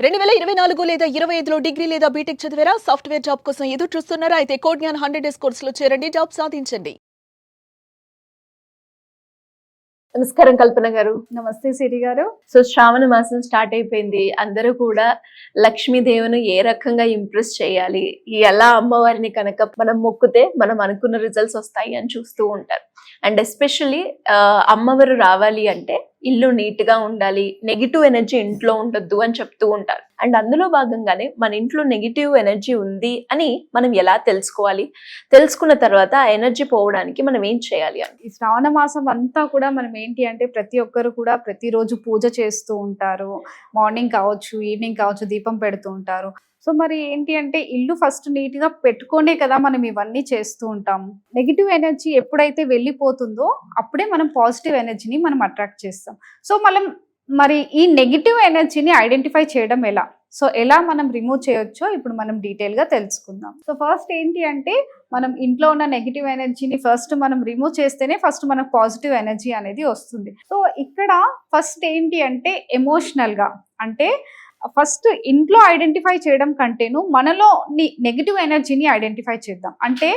2024 లేదా 25లో డిగ్రీ లేదా బీటెక్ చదివారా? సాఫ్ట్‌వేర్ జాబ్ కోసం ఎదురు చూస్తున్నారా? అయితే కోడ్‌జ్ఞాన్ 100 డేస్ కోర్సులో చేరండి. జాబ్ సాధించండి. నమస్కారం కల్పన గారు. నమస్తే సిరి గారు. సో శ్రావణ మాసం స్టార్ట్ అయిపోయింది. అందరూ కూడా లక్ష్మీదేవిని ఏ రకంగా ఇంప్రెస్ చేయాలి, ఎలా అమ్మవారిని కనుక మనం మొక్కితే మనం అనుకున్న రిజల్ట్స్ వస్తాయి అని చూస్తూ ఉంటారు. అండ్ ఎస్పెషల్లీ అమ్మవారు రావాలి అంటే ఇల్లు నీట్ గా ఉండాలి, నెగిటివ్ ఎనర్జీ ఇంట్లో ఉండొద్దు అని చెప్తూ ఉంటారు. అండ్ అందులో భాగంగానే మన ఇంట్లో నెగిటివ్ ఎనర్జీ ఉంది అని మనం ఎలా తెలుసుకోవాలి, తెలుసుకున్న తర్వాత ఆ ఎనర్జీ పోవడానికి మనం ఏం చేయాలి అని. ఈ శ్రావణ మాసం అంతా కూడా మనం ఏంటి అంటే ప్రతి ఒక్కరు కూడా ప్రతిరోజు పూజ చేస్తూ ఉంటారు. మార్నింగ్ కావచ్చు, ఈవినింగ్ కావచ్చు, దీపం పెడుతూ ఉంటారు. సో మరి ఏంటి అంటే ఇల్లు ఫస్ట్ నీట్ గా పెట్టుకోనే కదా మనం ఇవన్నీ చేస్తూ ఉంటాము. నెగిటివ్ ఎనర్జీ ఎప్పుడైతే వెళ్ళిపోతుందో అప్పుడే మనం పాజిటివ్ ఎనర్జీని మనం అట్రాక్ట్ చేస్తాం. సో మరి ఈ నెగిటివ్ ఎనర్జీని ఐడెంటిఫై చేయడం ఎలా, సో ఎలా మనం రిమూవ్ చేయొచ్చో ఇప్పుడు మనం డీటెయిల్ గా తెలుసుకుందాం. సో ఫస్ట్ ఏంటి అంటే మనం ఇంట్లో ఉన్న నెగిటివ్ ఎనర్జీని ఫస్ట్ మనం రిమూవ్ చేస్తేనే ఫస్ట్ మనకు పాజిటివ్ ఎనర్జీ అనేది వస్తుంది. సో ఇక్కడ ఫస్ట్ ఏంటి అంటే ఎమోషనల్ గా, అంటే ఫస్ట్ ఇంట్లో ఐడెంటిఫై చేయడం కంటేను మనలో నెగిటివ్ ఎనర్జీని ఐడెంటిఫై చేద్దాం. అంటే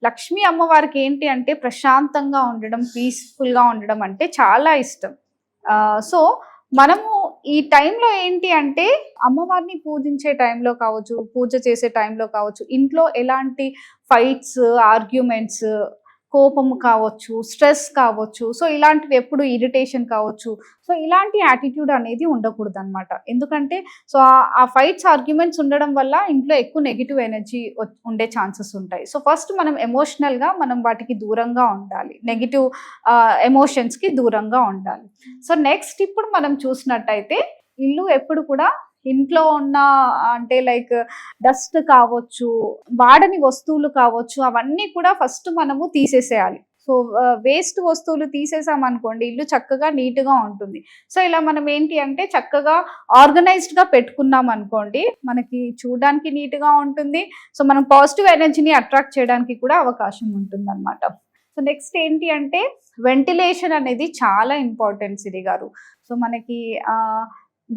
లక్ష్మీ అమ్మవారికి ఏంటి అంటే ప్రశాంతంగా ఉండడం, పీస్ఫుల్గా ఉండడం అంటే చాలా ఇష్టం. సో మనము ఈ టైంలో ఏంటి అంటే అమ్మవారిని పూజించే టైంలో కావచ్చు, పూజ చేసే టైంలో కావచ్చు, ఇంట్లో ఎలాంటి ఫైట్స్, ఆర్గ్యుమెంట్స్, కోపం కావచ్చు, స్ట్రెస్ కావచ్చు, సో ఇలాంటివి ఎప్పుడు ఇరిటేషన్ కావచ్చు, సో ఇలాంటి యాటిట్యూడ్ అనేది ఉండకూడదు అనమాట. ఎందుకంటే సో ఆ ఫైట్స్, ఆర్గ్యుమెంట్స్ ఉండడం వల్ల ఇంట్లో ఎక్కువ నెగిటివ్ ఎనర్జీ ఉండే ఛాన్సెస్ ఉంటాయి. సో ఫస్ట్ మనం ఎమోషనల్గా మనం వాటికి దూరంగా ఉండాలి, నెగిటివ్ ఎమోషన్స్కి దూరంగా ఉండాలి. సో నెక్స్ట్ ఇప్పుడు మనం చూసినట్టయితే ఇల్లు ఎప్పుడు కూడా ఇంట్లో ఉన్న అంటే లైక్ డస్ట్ కావచ్చు, వాడని వస్తువులు కావచ్చు, అవన్నీ కూడా ఫస్ట్ మనము తీసేసేయాలి. సో వేస్ట్ వస్తువులు తీసేసామనుకోండి ఇల్లు చక్కగా నీట్గా ఉంటుంది. సో ఇలా మనం ఏంటి అంటే చక్కగా ఆర్గనైజ్డ్గా పెట్టుకున్నాం అనుకోండి మనకి చూడడానికి నీట్గా ఉంటుంది. సో మనం పాజిటివ్ ఎనర్జీని అట్రాక్ట్ చేయడానికి కూడా అవకాశం ఉంటుంది అనమాట. సో నెక్స్ట్ ఏంటి అంటే వెంటిలేషన్ అనేది చాలా ఇంపార్టెంట్ సిరి గారు. సో మనకి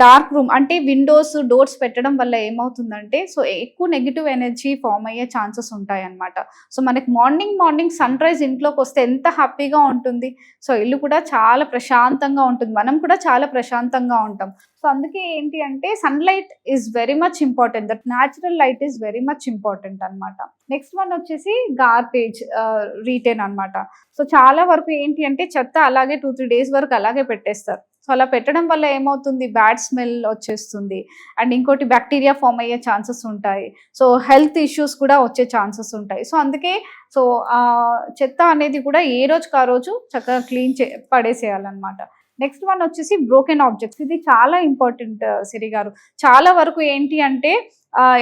డార్క్ రూమ్ అంటే విండోస్, డోర్స్ పెట్టడం వల్ల ఏమవుతుందంటే సో ఎక్కువ నెగిటివ్ ఎనర్జీ ఫామ్ అయ్యే ఛాన్సెస్ ఉంటాయి అన్నమాట. సో మనకి మార్నింగ్ సన్ రైజ్ ఇంట్లోకి వస్తే ఎంత హ్యాపీగా ఉంటుంది. సో ఇల్లు కూడా చాలా ప్రశాంతంగా ఉంటుంది, మనం కూడా చాలా ప్రశాంతంగా ఉంటాం. సో అందుకే ఏంటి అంటే sunlight is very much important, that natural light is very much important అనమాట. నెక్స్ట్ వన్ వచ్చేసి గార్బేజ్ రీటైన్ అనమాట. సో చాలా వరకు ఏంటి అంటే చెత్త అలాగే 2-3 days వరకు అలాగే పెట్టేస్తారు. సో అలా పెట్టడం వల్ల ఏమవుతుంది, బ్యాడ్ స్మెల్ వచ్చేస్తుంది. అండ్ ఇంకోటి బ్యాక్టీరియా ఫామ్ అయ్యే ఛాన్సెస్ ఉంటాయి. సో హెల్త్ ఇష్యూస్ కూడా వచ్చే ఛాన్సెస్ ఉంటాయి. సో అందుకే సో చెత్త అనేది కూడా ఏ రోజుకి ఆ రోజు చక్కగా క్లీన్ పడేసేయాలన్నమాట. నెక్స్ట్ వన్ వచ్చేసి బ్రోకెన్ ఆబ్జెక్ట్స్. ఇది చాలా ఇంపార్టెంట్ సిరి గారు. చాలా వరకు ఏంటి అంటే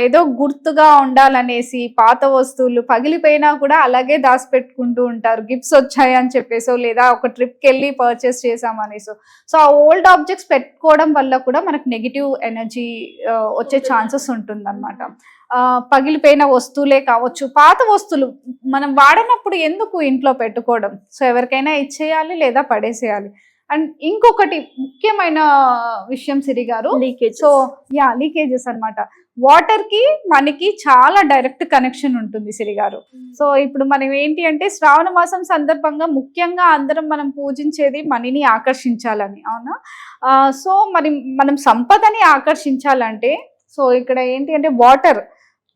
ఏదో గుర్తుగా ఉండాలనేసి పాత వస్తువులు పగిలిపోయినా కూడా అలాగే దాచిపెట్టుకుంటూ ఉంటారు, గిఫ్ట్స్ వచ్చాయి అని చెప్పేసో లేదా ఒక ట్రిప్కి వెళ్ళి పర్చేస్ చేసామనేసో. సో ఆ ఓల్డ్ ఆబ్జెక్ట్స్ పెట్టుకోవడం వల్ల కూడా మనకు నెగిటివ్ ఎనర్జీ వచ్చే ఛాన్సెస్ ఉంటుందన్నమాట. పగిలిపోయిన వస్తువులే కావచ్చు, పాత వస్తువులు మనం వాడినప్పుడు ఎందుకు ఇంట్లో పెట్టుకోవడం, సో ఎవరికైనా ఇచ్చేయాలి లేదా పడేసేయాలి. అండ్ ఇంకొకటి ముఖ్యమైన విషయం సిరి గారు, లీకేజ్. సో లీకేజెస్ అనమాట. వాటర్ కి మనకి చాలా డైరెక్ట్ కనెక్షన్ ఉంటుంది సిరి గారు. సో ఇప్పుడు మనం ఏంటి అంటే శ్రావణ మాసం సందర్భంగా ముఖ్యంగా అందరం మనం పూజించేది మనీని ఆకర్షించాలని, అవునా? సో మనం సంపదని ఆకర్షించాలంటే సో ఇక్కడ ఏంటి అంటే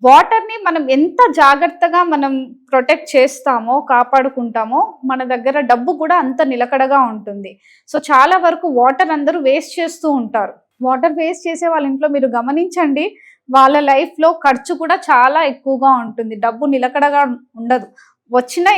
వాటర్ని మనం ఎంత జాగ్రత్తగా మనం ప్రొటెక్ట్ చేస్తామో, కాపాడుకుంటామో మన దగ్గర డబ్బు కూడా అంత నిలకడగా ఉంటుంది. సో చాలా వరకు వాటర్ అందరూ వేస్ట్ చేస్తూ ఉంటారు. వాటర్ వేస్ట్ చేసే వాళ్ళ ఇంట్లో మీరు గమనించండి, వాళ్ళ లైఫ్లో ఖర్చు కూడా చాలా ఎక్కువగా ఉంటుంది, డబ్బు నిలకడగా ఉండదు. వచ్చిన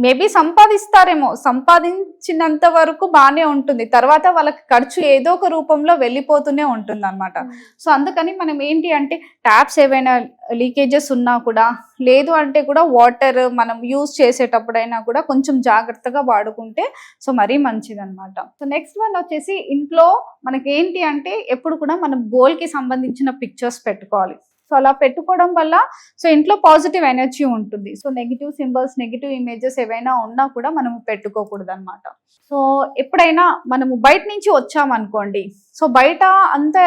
మేబీ సంపాదిస్తారేమో, సంపాదించినంత వరకు బాగానే ఉంటుంది, తర్వాత వాళ్ళకి ఖర్చు ఏదో ఒక రూపంలో వెళ్ళిపోతూనే ఉంటుంది అనమాట. సో అందుకని మనం ఏంటి అంటే ట్యాప్స్ ఏవైనా లీకేజెస్ ఉన్నా కూడా, లేదు అంటే కూడా వాటర్ మనం యూజ్ చేసేటప్పుడైనా కూడా కొంచెం జాగ్రత్తగా వాడుకుంటే సో మరీ మంచిది అనమాట. సో నెక్స్ట్ వన్ వచ్చేసి ఇంట్లో మనకి ఏంటి అంటే ఎప్పుడు కూడా మనం గోల్కి సంబంధించిన పిక్చర్స్ పెట్టుకోవాలి. సో అలా పెట్టుకోవడం వల్ల సో ఇంట్లో పాజిటివ్ ఎనర్జీ ఉంటుంది. So negative symbols, negative images ఏవైనా ఉన్నా కూడా మనము పెట్టుకోకూడదు అనమాట. సో ఎప్పుడైనా మనము బయట నుంచి వచ్చామనుకోండి, సో బయట అంతా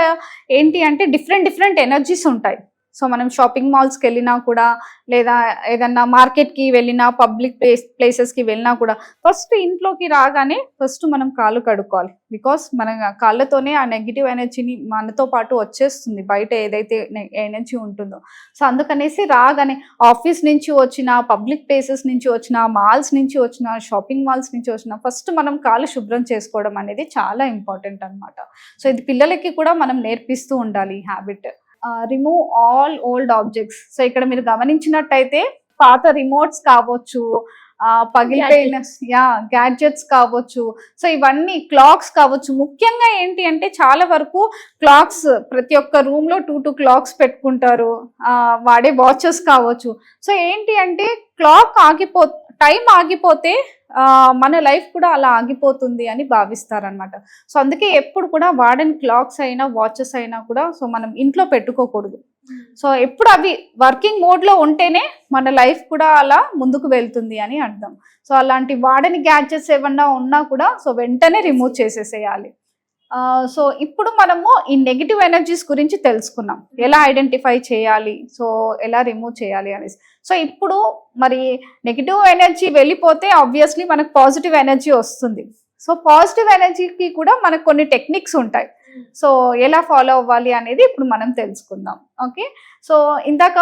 ఏంటి అంటే డిఫరెంట్ ఎనర్జీస్ ఉంటాయి. సో మనం షాపింగ్ మాల్స్కి వెళ్ళినా కూడా, లేదా ఏదన్నా మార్కెట్కి వెళ్ళినా, పబ్లిక్ ప్లేసెస్కి వెళ్ళినా కూడా ఫస్ట్ ఇంట్లోకి రాగానే ఫస్ట్ మనం కాళ్ళు కడుక్కోవాలి. బికాస్ మన కాళ్ళతోనే ఆ నెగిటివ్ ఎనర్జీని మనతో పాటు వచ్చేస్తుంది, బయట ఏదైతే ఎనర్జీ ఉంటుందో. సో అందుకనేసి రాగానే ఆఫీస్ నుంచి వచ్చిన, పబ్లిక్ ప్లేసెస్ నుంచి వచ్చిన, మాల్స్ నుంచి వచ్చిన, షాపింగ్ మాల్స్ నుంచి వచ్చిన ఫస్ట్ మనం కాళ్ళు శుభ్రం చేసుకోవడం అనేది చాలా ఇంపార్టెంట్ అనమాట. సో ఇది పిల్లలకి కూడా మనం నేర్పిస్తూ ఉండాలి ఈ habit. Remove all old objects. So ఇక్కడ మీరు గమనించినట్టయితే పాత రిమోట్స్ కావచ్చు, పగిలిపోయిన గ్యాడ్జెట్స్ కావచ్చు, సో ఇవన్నీ క్లాక్స్ కావచ్చు. ముఖ్యంగా ఏంటి అంటే చాలా వరకు క్లాక్స్ ప్రతి ఒక్క రూమ్ లో 2 క్లాక్స్ పెట్టుకుంటారు, వాడే వాచెస్ కావచ్చు. సో ఏంటి అంటే టైం ఆగిపోతే మన లైఫ్ కూడా అలా ఆగిపోతుంది అని భావిస్తారనమాట. సో అందుకే ఎప్పుడు కూడా వాడని క్లాక్స్ అయినా, వాచెస్ అయినా కూడా సో మనం ఇంట్లో పెట్టుకోకూడదు. సో ఎప్పుడు అవి వర్కింగ్ మోడ్ లో ఉంటేనే మన లైఫ్ కూడా అలా ముందుకు వెళ్తుంది అని అర్థం. సో అలాంటి వాడని గ్యాడ్జెట్స్ ఏమన్నా ఉన్నా కూడా సో వెంటనే రిమూవ్ చేసేసేయాలి. సో ఇప్పుడు మనము ఈ నెగిటివ్ ఎనర్జీస్ గురించి తెలుసుకున్నాం, ఎలా ఐడెంటిఫై చేయాలి, సో ఎలా రిమూవ్ చేయాలి అనేసి. సో ఇప్పుడు మరి నెగిటివ్ ఎనర్జీ వెళ్ళిపోతే ఆబ్వియస్లీ మనకు పాజిటివ్ ఎనర్జీ వస్తుంది. సో పాజిటివ్ ఎనర్జీకి కూడా మనకు కొన్ని టెక్నిక్స్ ఉంటాయి. సో ఎలా ఫాలో అవ్వాలి అనేది ఇప్పుడు మనం తెలుసుకుందాం. ఓకే, సో ఇందాక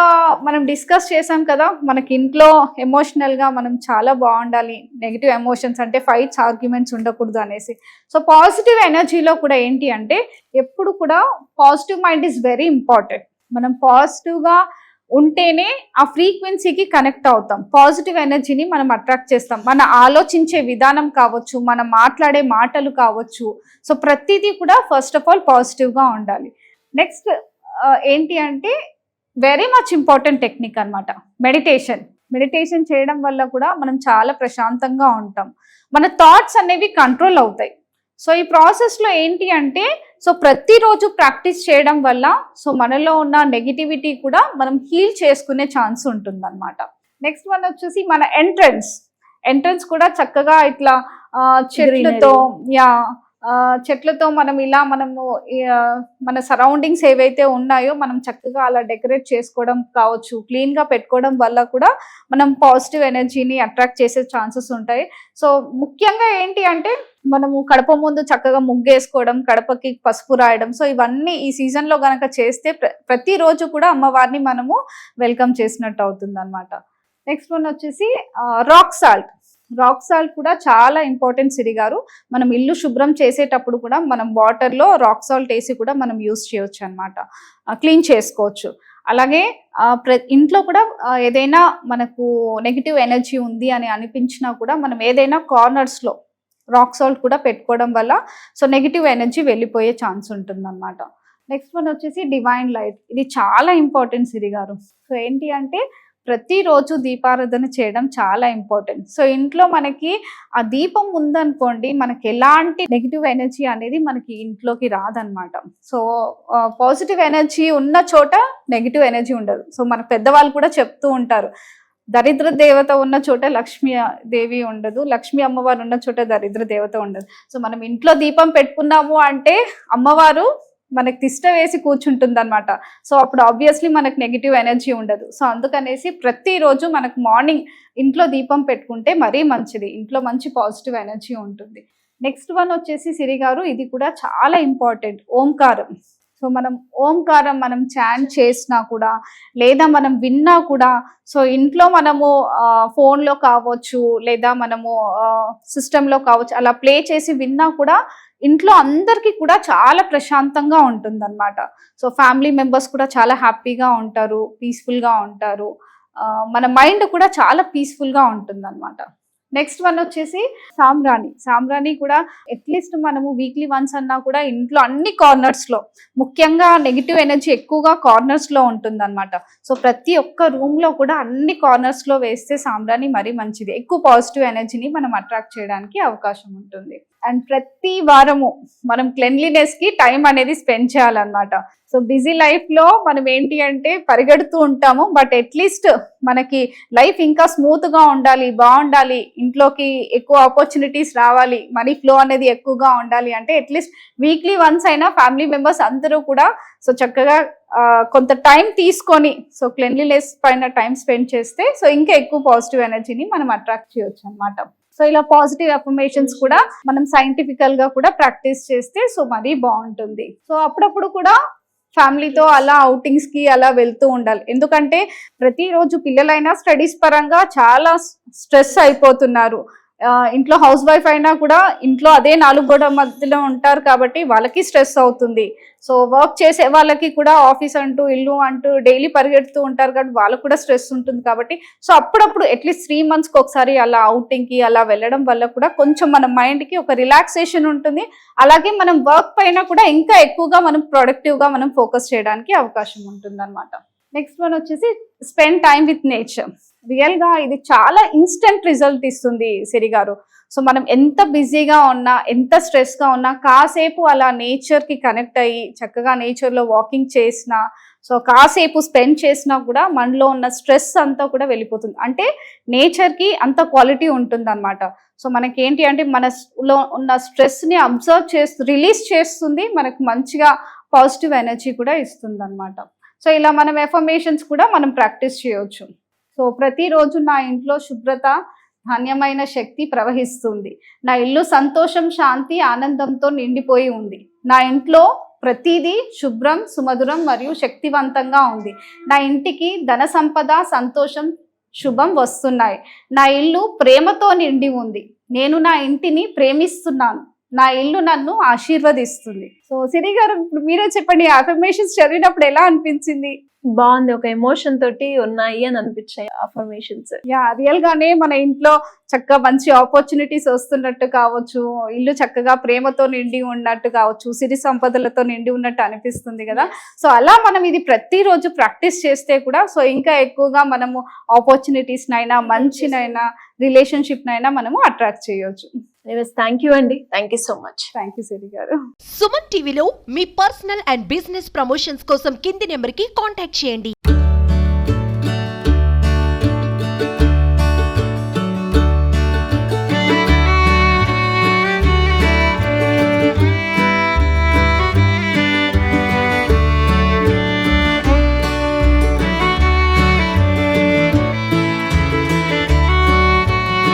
మనం డిస్కస్ చేసాం కదా, మనకి ఇంట్లో ఎమోషనల్గా మనం చాలా బాగుండాలి, నెగిటివ్ ఎమోషన్స్ అంటే ఫైట్స్, ఆర్గ్యుమెంట్స్ ఉండకూడదు అనేసి. సో పాజిటివ్ ఎనర్జీలో కూడా ఏంటి అంటే ఎప్పుడు కూడా positive mind is very important. మనం పాజిటివ్గా ఉంటేనే ఆ ఫ్రీక్వెన్సీకి కనెక్ట్ అవుతాం, పాజిటివ్ ఎనర్జీని మనం అట్రాక్ట్ చేస్తాం. మన ఆలోచించే విధానం కావచ్చు, మనం మాట్లాడే మాటలు కావచ్చు, సో ప్రతిదీ కూడా ఫస్ట్ ఆఫ్ ఆల్ పాజిటివ్గా ఉండాలి. నెక్స్ట్ ఏంటి అంటే వెరీ మచ్ ఇంపార్టెంట్ టెక్నిక్ అనమాట మెడిటేషన్ చేయడం వల్ల కూడా మనం చాలా ప్రశాంతంగా ఉంటాం, మన థాట్స్ అనేవి కంట్రోల్ అవుతాయి. సో ఈ ప్రాసెస్లో ఏంటి అంటే సో ప్రతిరోజు ప్రాక్టీస్ చేయడం వల్ల సో మనలో ఉన్న నెగిటివిటీ కూడా మనం హీల్ చేసుకునే ఛాన్స్ ఉంటుంది అనమాట. నెక్స్ట్ వన్ వచ్చేసి మన ఎంట్రన్స్ కూడా చక్కగా ఇట్లా చెట్లతో మనము మన సరౌండింగ్స్ ఏవైతే ఉన్నాయో మనం చక్కగా అలా డెకరేట్ చేసుకోవడం కావచ్చు, క్లీన్ గా పెట్టుకోవడం వల్ల కూడా మనం పాజిటివ్ ఎనర్జీని అట్రాక్ట్ చేసే ఛాన్సెస్ ఉంటాయి. సో ముఖ్యంగా ఏంటి అంటే మనము కడప ముందు చక్కగా ముగ్గేసుకోవడం, కడపకి పసుపు రాయడం, సో ఇవన్నీ ఈ సీజన్ లో గనక చేస్తే ప్రతిరోజు కూడా అమ్మవారిని మనము వెల్కమ్ చేసినట్టు అవుతుంది అనమాట. నెక్స్ట్ వన్ వచ్చేసి రాక్ సాల్ట్ కూడా చాలా ఇంపార్టెంట్ సిరి గారు. మనం ఇల్లు శుభ్రం చేసేటప్పుడు కూడా మనం వాటర్లో రాక్ సాల్ట్ వేసి కూడా మనం యూస్ చేయొచ్చు అనమాట, క్లీన్ చేసుకోవచ్చు. అలాగే ఇంట్లో కూడా ఏదైనా మనకు నెగిటివ్ ఎనర్జీ ఉంది అని అనిపించినా కూడా మనం ఏదైనా కార్నర్స్లో రాక్ సాల్ట్ కూడా పెట్టుకోవడం వల్ల సో నెగిటివ్ ఎనర్జీ వెళ్ళిపోయే ఛాన్స్ ఉంటుంది అనమాట. నెక్స్ట్ వన్ వచ్చేసి డివైన్ లైట్. ఇది చాలా ఇంపార్టెంట్ సిరి గారు. సో ఏంటి అంటే ప్రతిరోజు దీపారాధన చేయడం చాలా ఇంపార్టెంట్. సో ఇంట్లో మనకి ఆ దీపం ఉందనుకోండి, మనకి ఎలాంటి నెగిటివ్ ఎనర్జీ అనేది మనకి ఇంట్లోకి రాదనమాట. సో పాజిటివ్ ఎనర్జీ ఉన్న చోట నెగిటివ్ ఎనర్జీ ఉండదు. సో మన పెద్దవాళ్ళు కూడా చెప్తూ ఉంటారు, దరిద్ర దేవత ఉన్న చోట లక్ష్మీ దేవి ఉండదు, లక్ష్మీ అమ్మవారు ఉన్న చోట దరిద్ర దేవత ఉండదు. సో మనం ఇంట్లో దీపం పెట్టుకున్నాము అంటే అమ్మవారు మనకి తిష్ట వేసి కూర్చుంటుంది అనమాట. సో అప్పుడు ఆబ్వియస్లీ మనకు నెగిటివ్ ఎనర్జీ ఉండదు. సో అందుకనేసి ప్రతిరోజు మనకు మార్నింగ్ ఇంట్లో దీపం పెట్టుకుంటే మరీ మంచిది, ఇంట్లో మంచి పాజిటివ్ ఎనర్జీ ఉంటుంది. నెక్స్ట్ వన్ వచ్చేసి సిరి గారు, ఇది కూడా చాలా ఇంపార్టెంట్, ఓంకారం. సో ఓంకారం మనం చాంట్ చేసినా కూడా లేదా మనం విన్నా కూడా, సో ఇంట్లో మనము ఫోన్లో కావచ్చు లేదా మనము సిస్టంలో కావచ్చు అలా ప్లే చేసి విన్నా కూడా ఇంట్లో అందరికీ కూడా చాలా ప్రశాంతంగా ఉంటుంది అనమాట. సో ఫ్యామిలీ మెంబర్స్ కూడా చాలా హ్యాపీగా ఉంటారు, పీస్ఫుల్గా ఉంటారు, మన మైండ్ కూడా చాలా పీస్ఫుల్గా ఉంటుంది అనమాట. నెక్స్ట్ వన్ వచ్చేసి సాంబ్రాణి కూడా అట్లీస్ట్ మనము వీక్లీ వన్స్ అన్నా కూడా ఇంట్లో అన్ని కార్నర్స్లో, ముఖ్యంగా నెగిటివ్ ఎనర్జీ ఎక్కువగా కార్నర్స్లో ఉంటుంది అనమాట. సో ప్రతి ఒక్క రూమ్లో కూడా అన్ని కార్నర్స్లో వేస్తే సాంబ్రాణి మరీ మంచిది, ఎక్కువ పాజిటివ్ ఎనర్జీని మనం అట్రాక్ట్ చేయడానికి అవకాశం ఉంటుంది. అండ్ ప్రతి వారము మనం క్లెన్లీనెస్ కి టైం అనేది స్పెండ్ చేయాలన్నమాట. సో బిజీ లైఫ్ లో మనం ఏంటి అంటే పరిగెడుతూ ఉంటాము, బట్ అట్లీస్ట్ మనకి లైఫ్ ఇంకా స్మూత్ గా ఉండాలి, బాగుండాలి, ఇంట్లోకి ఎక్కువ ఆపర్చునిటీస్ రావాలి, మనీ ఫ్లో అనేది ఎక్కువగా ఉండాలి అంటే అట్లీస్ట్ వీక్లీ వన్స్ అయినా ఫ్యామిలీ మెంబర్స్ అందరూ కూడా సో చక్కగా కొంత టైం తీసుకొని సో క్లెన్లీనెస్ పైన టైం స్పెండ్ చేస్తే సో ఇంకా ఎక్కువ పాజిటివ్ ఎనర్జీని మనం అట్రాక్ట్ చేయొచ్చు అన్నమాట. సో ఇలా పాజిటివ్ అఫర్మేషన్స్ కూడా మనం సైంటిఫికల్ గా కూడా ప్రాక్టీస్ చేస్తే సో మరీ బాగుంటుంది. సో అప్పుడప్పుడు కూడా ఫ్యామిలీతో అలా అవుటింగ్స్ కి అలా వెళ్తూ ఉండాలి. ఎందుకంటే ప్రతిరోజు పిల్లలైనా స్టడీస్ పరంగా చాలా స్ట్రెస్ అయిపోతున్నారు. ఇంట్లో హౌస్ వైఫ్ అయినా కూడా ఇంట్లో అదే 4 గోడల మధ్యలో ఉంటారు కాబట్టి వాళ్ళకి స్ట్రెస్ అవుతుంది. సో వర్క్ చేసే వాళ్ళకి కూడా ఆఫీస్ అంటూ ఇల్లు అంటూ డైలీ పరిగెడుతూ ఉంటారు కాబట్టి వాళ్ళకు కూడా స్ట్రెస్ ఉంటుంది. కాబట్టి సో అప్పుడప్పుడు అట్లీస్ట్ 3 monthsకి ఒకసారి అలా అవుటింగ్ కి అలా వెళ్ళడం వల్ల కూడా కొంచెం మన మైండ్ కి ఒక రిలాక్సేషన్ ఉంటుంది. అలాగే మనం వర్క్ పైన కూడా ఇంకా ఎక్కువగా మనం ప్రొడక్టివ్ గా మనం ఫోకస్ చేయడానికి అవకాశం ఉంటుంది అన్నమాట. నెక్స్ట్ వన్ వచ్చేసి spend time with nature. Real గా ఇది చాలా ఇన్స్టెంట్ రిజల్ట్ ఇస్తుంది సిరి గారు. సో మనం ఎంత బిజీగా ఉన్నా, ఎంత స్ట్రెస్ గా ఉన్నా కాసేపు అలా నేచర్ కి కనెక్ట్ అయ్యి చక్కగా నేచర్ లో వాకింగ్ చేసినా, సో కాసేపు స్పెండ్ చేసినా కూడా మనలో ఉన్న స్ట్రెస్ అంతా కూడా వెళ్ళిపోతుంది. అంటే నేచర్ కి అంత క్వాలిటీ ఉంటుంది అనమాట. సో మనకి ఏంటి అంటే మనలో ఉన్న స్ట్రెస్ ని అబ్జర్వ్ చేస్తూ రిలీజ్ చేస్తుంది, మనకు మంచిగా పాజిటివ్ ఎనర్జీ కూడా ఇస్తుంది అనమాట. సో ఇలా మనం ఎఫర్మేషన్స్ కూడా మనం ప్రాక్టీస్ చేయవచ్చు. సో ప్రతిరోజు నా ఇంట్లో శుభ్రత, ధాన్యమైన శక్తి ప్రవహిస్తుంది. నా ఇల్లు సంతోషం, శాంతి, ఆనందంతో నిండిపోయి ఉంది. నా ఇంట్లో ప్రతిదీ శుభ్రం, సుమధురం మరియు శక్తివంతంగా ఉంది. నా ఇంటికి ధన సంపద, సంతోషం, శుభం వస్తున్నాయి. నా ఇల్లు ప్రేమతో నిండి ఉంది. నేను నా ఇంటిని ప్రేమిస్తున్నాను. నా ఇల్లు నన్ను ఆశీర్వదిస్తుంది. సో సిరి గారు ఇప్పుడు మీరే చెప్పండి, అఫర్మేషన్స్ చదివినప్పుడు ఎలా అనిపించింది? బాగుంది, ఒక ఎమోషన్ తోటి ఉన్నాయి అని అనిపించాయి అఫర్మేషన్స్. యా, రియల్ గానే మన ఇంట్లో చక్కగా మంచి ఆపర్చునిటీస్ వస్తున్నట్టు కావచ్చు, ఇల్లు చక్కగా ప్రేమతో నిండి ఉన్నట్టు కావచ్చు, సిరి సంపదలతో నిండి ఉన్నట్టు అనిపిస్తుంది కదా. సో అలా మనం ఇది ప్రతిరోజు ప్రాక్టీస్ చేస్తే కూడా సో ఇంకా ఎక్కువగా మనము ఆపర్చునిటీస్ నైనా, మంచినైనా, రిలేషన్షిప్ నైనా మనము అట్రాక్ట్ చేయొచ్చు. థ్యాంక్ యూ అండి, thank you so much. Thank you Siri గారు. సుమన్ టీవీలో మీ పర్సనల్ అండ్ బిజినెస్ ప్రమోషన్స్ కోసం కింది నెంబర్కి కాంటాక్ట్ చేయండి.